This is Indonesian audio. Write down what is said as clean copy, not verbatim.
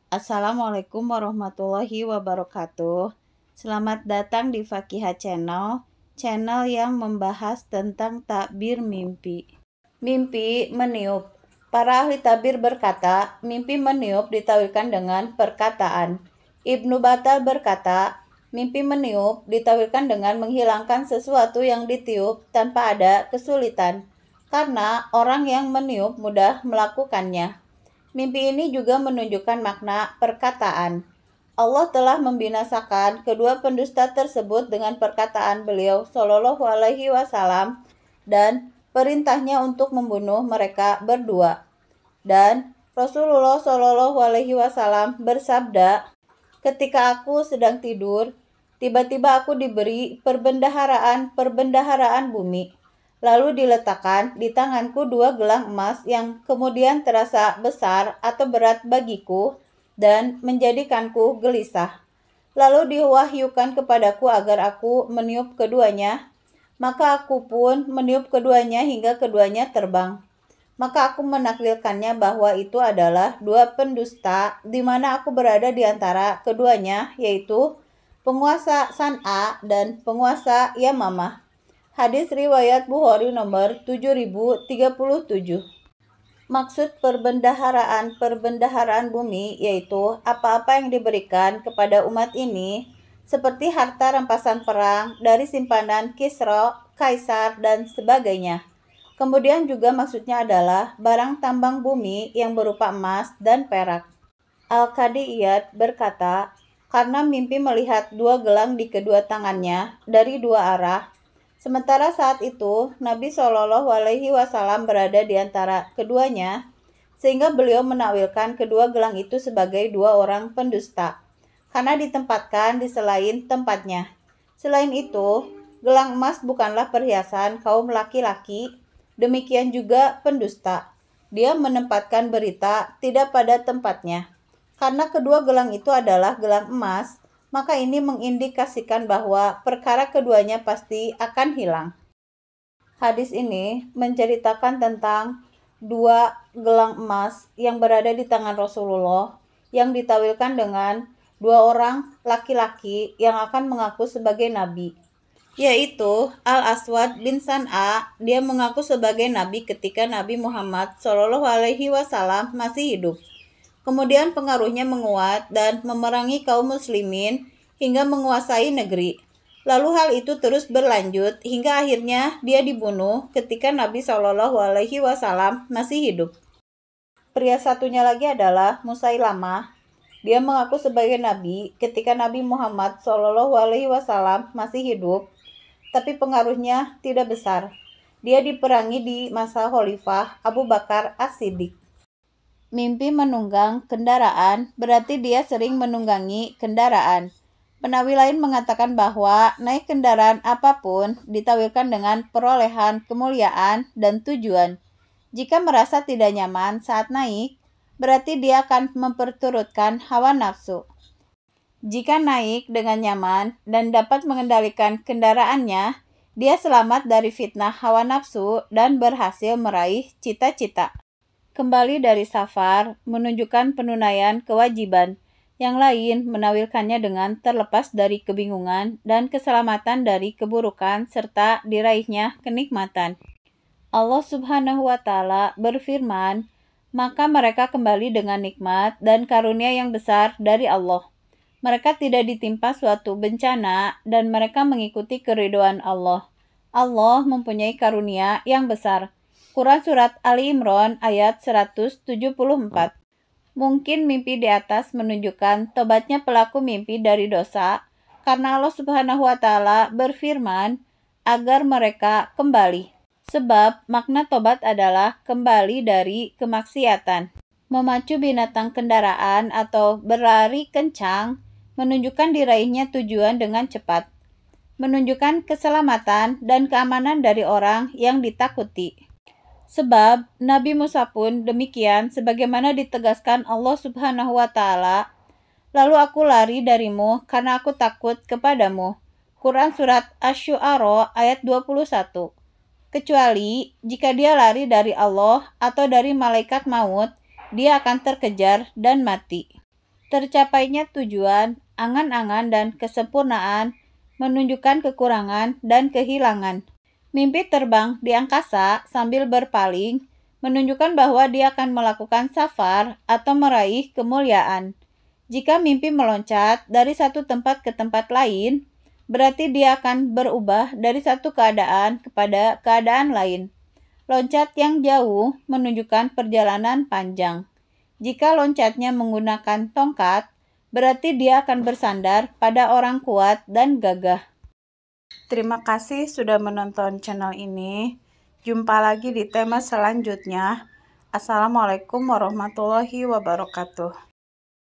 Assalamualaikum warahmatullahi wabarakatuh. Selamat datang di Fakihah Channel, channel yang membahas tentang takbir mimpi. Mimpi meniup. Para ahli takbir berkata, mimpi meniup ditawilkan dengan perkataan. Ibnu Battal berkata, mimpi meniup ditawilkan dengan menghilangkan sesuatu yang ditiup tanpa ada kesulitan, karena orang yang meniup mudah melakukannya. Mimpi ini juga menunjukkan makna perkataan. Allah telah membinasakan kedua pendusta tersebut dengan perkataan beliau Shallallahu Alaihi Wasallam dan perintahnya untuk membunuh mereka berdua. Dan Rasulullah Shallallahu Alaihi Wasallam bersabda, ketika aku sedang tidur, tiba-tiba aku diberi perbendaharaan bumi. Lalu diletakkan di tanganku 2 gelang emas yang kemudian terasa besar atau berat bagiku dan menjadikanku gelisah. Lalu diwahyukan kepadaku agar aku meniup keduanya, maka aku pun meniup keduanya hingga keduanya terbang. Maka aku menakwilkannya bahwa itu adalah 2 pendusta, di mana aku berada di antara keduanya, yaitu penguasa San'a dan penguasa Yamamah. Hadis riwayat Bukhari nomor 7037. Maksud perbendaharaan bumi yaitu apa-apa yang diberikan kepada umat ini seperti harta rampasan perang dari simpanan Kisra, Kaisar, dan sebagainya. Kemudian juga maksudnya adalah barang tambang bumi yang berupa emas dan perak. Al-Qadiyat berkata, karena mimpi melihat 2 gelang di kedua tangannya dari 2 arah, sementara saat itu Nabi Shallallahu Alaihi Wasallam berada di antara keduanya, sehingga beliau menakwilkan kedua gelang itu sebagai 2 orang pendusta, karena ditempatkan di selain tempatnya. Selain itu, gelang emas bukanlah perhiasan kaum laki-laki, demikian juga pendusta. Dia menempatkan berita tidak pada tempatnya. Karena kedua gelang itu adalah gelang emas, maka ini mengindikasikan bahwa perkara keduanya pasti akan hilang. Hadis ini menceritakan tentang 2 gelang emas yang berada di tangan Rasulullah yang ditawilkan dengan 2 orang laki-laki yang akan mengaku sebagai nabi, yaitu Al-Aswad bin San'a. Dia mengaku sebagai nabi ketika Nabi Muhammad Shallallahu Alaihi Wasallam masih hidup. Kemudian pengaruhnya menguat dan memerangi kaum muslimin hingga menguasai negeri. Lalu hal itu terus berlanjut hingga akhirnya dia dibunuh ketika Nabi Shallallahu Alaihi Wasallam masih hidup. Pria satunya lagi adalah Musailamah. Dia mengaku sebagai nabi ketika Nabi Muhammad Shallallahu Alaihi Wasallam masih hidup, tapi pengaruhnya tidak besar. Dia diperangi di masa Khalifah Abu Bakar As-Siddiq. Mimpi menunggang kendaraan berarti dia sering menunggangi kendaraan. Penawi lain mengatakan bahwa naik kendaraan apapun ditawilkan dengan perolehan kemuliaan dan tujuan. Jika merasa tidak nyaman saat naik, berarti dia akan memperturutkan hawa nafsu. Jika naik dengan nyaman dan dapat mengendalikan kendaraannya, dia selamat dari fitnah hawa nafsu dan berhasil meraih cita-cita. Kembali dari safar menunjukkan penunaian kewajiban. Yang lain menawilkannya dengan terlepas dari kebingungan dan keselamatan dari keburukan serta diraihnya kenikmatan. Allah Subhanahu wa Ta'ala berfirman, maka mereka kembali dengan nikmat dan karunia yang besar dari Allah. Mereka tidak ditimpa suatu bencana dan mereka mengikuti keridhaan Allah. Allah mempunyai karunia yang besar. Quran Surat Ali Imran ayat 174. Mungkin mimpi di atas menunjukkan tobatnya pelaku mimpi dari dosa, karena Allah Subhanahu wa Ta'ala berfirman agar mereka kembali. Sebab makna tobat adalah kembali dari kemaksiatan. Memacu binatang kendaraan atau berlari kencang menunjukkan diraihnya tujuan dengan cepat. Menunjukkan keselamatan dan keamanan dari orang yang ditakuti. Sebab Nabi Musa pun demikian sebagaimana ditegaskan Allah Subhanahu wa Ta'ala, lalu aku lari darimu karena aku takut kepadamu. Quran Surat Asy-Syu'ara ayat 21. Kecuali jika dia lari dari Allah atau dari malaikat maut, dia akan terkejar dan mati. Tercapainya tujuan, angan-angan, dan kesempurnaan menunjukkan kekurangan dan kehilangan. Mimpi terbang di angkasa sambil berpaling menunjukkan bahwa dia akan melakukan safar atau meraih kemuliaan. Jika mimpi meloncat dari satu tempat ke tempat lain, berarti dia akan berubah dari satu keadaan kepada keadaan lain. Loncat yang jauh menunjukkan perjalanan panjang. Jika loncatnya menggunakan tongkat, berarti dia akan bersandar pada orang kuat dan gagah. Terima kasih sudah menonton channel ini. Jumpa lagi di tema selanjutnya. Assalamualaikum warahmatullahi wabarakatuh.